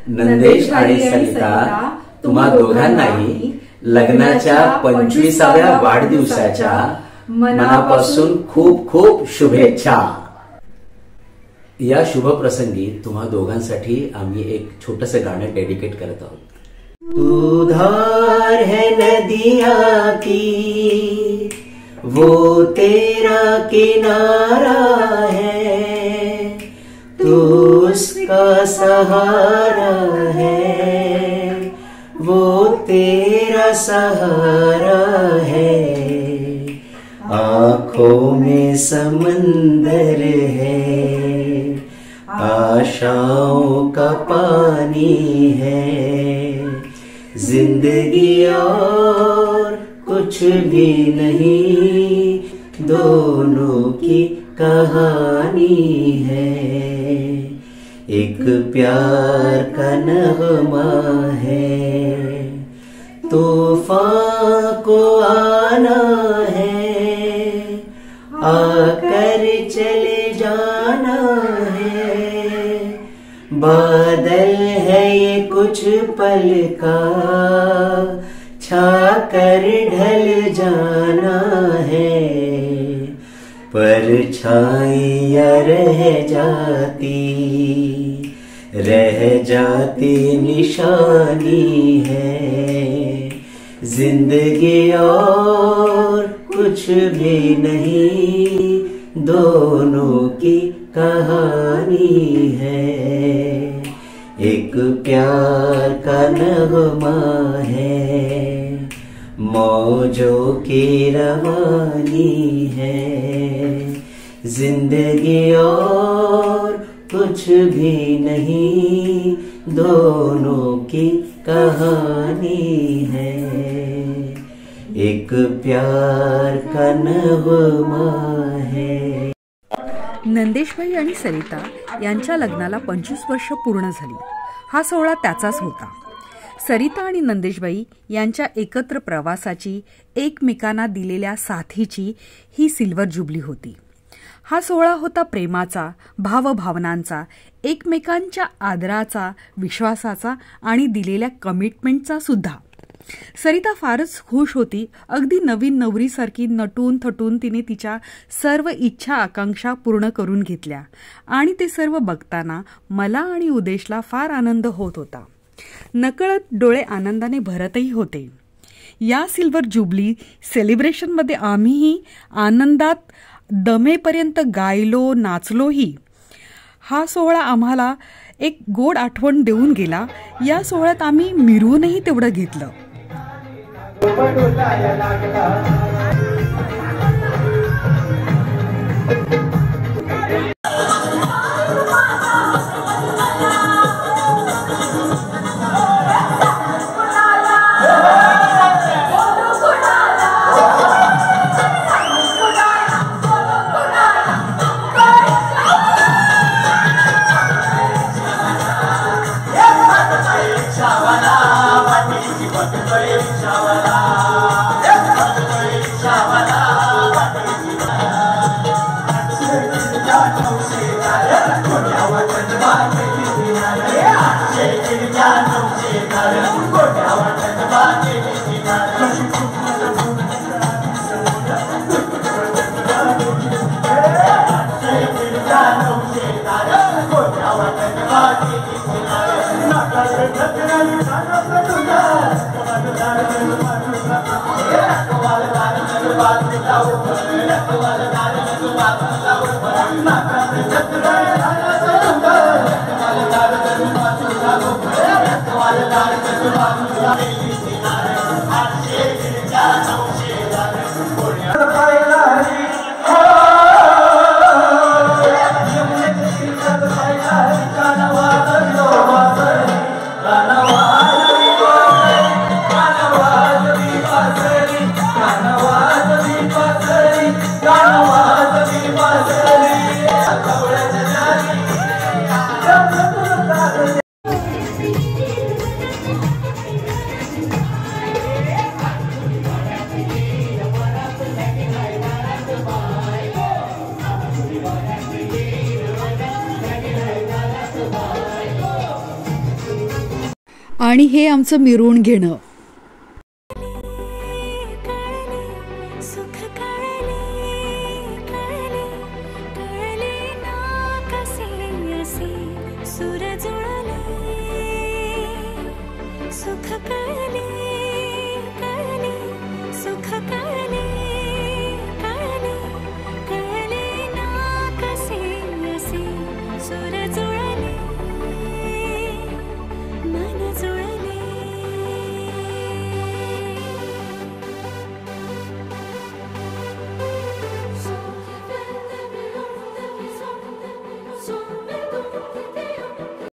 नंदेश आणि सरिता तुम्हा दोघांनाही लग्नाच्या 25व्या वाढदिवसाच्या मनापासून खूप खूप शुभेच्छा। या शुभ प्रसंगी तुम्हा दोघांसाठी आम्ही एक छोटंसं गाणं डेडिकेट करत आहोत। तू धार है नदिया की, वो तेरा किनारा है, तू उसका सहारा है, वो तेरा सहारा है, आँखों में समंदर है, आशाओं का पानी है, जिंदगी और कुछ भी नहीं, दोनों की कहानी है, एक प्यार का नगमा है, तूफान को आना है, आकर चले जाना है, बादल है ये कुछ पल का, छाकर ढल जाना है, परछाइयाँ रह जाती निशानी है, जिंदगी और कुछ भी नहीं, दोनों की कहानी है, एक प्यार का नगमा है, मौजों की रवानी है, जिंदगी और कुछ भी नहीं, दोनों की कहानी है, एक प्यार का नगमा है। नंदेशभाई आणि सरिता यांच्या लग्नाला 25 वर्ष पूर्ण झाली। हा सोहळा त्याचाच होता। सरिता आणि नंदेशभाई यांच्या एकत्र प्रवासाची, एकमेकांना दिलेल्या साथीची ही सिल्वर जुबली होती। हा सोहळा होता प्रेमाचा, भावभावनांचा, एकमेकांच्या आदराचा, विश्वासाचा आणि दिलेल्या कमिटमेंटचा सुद्धा। सरिता फारच खुश होती। अगदी नवीन नवरीसारखी नटून थटून तिने तिच्या सर्व इच्छा आकांक्षा पूर्ण करून घेतल्या आणि ते सर्व बघताना मला आणि उदेशला फार आनंद होत होता। नकळत डोळे आनंदाने भरतही होते। या सिल्वर जुबली सेलिब्रेशनमध्ये आम्हीही आनंदात दमेपर्यंत गायलो, नाचलोही। हा सोहळा आम्हाला एक गोड आठवण देऊन गेला। या सोहळ्यात आम्ही मिरवूनही तेवढं घेतलं। Rana आणि हे आमचं मिरवून घेणं. सूरज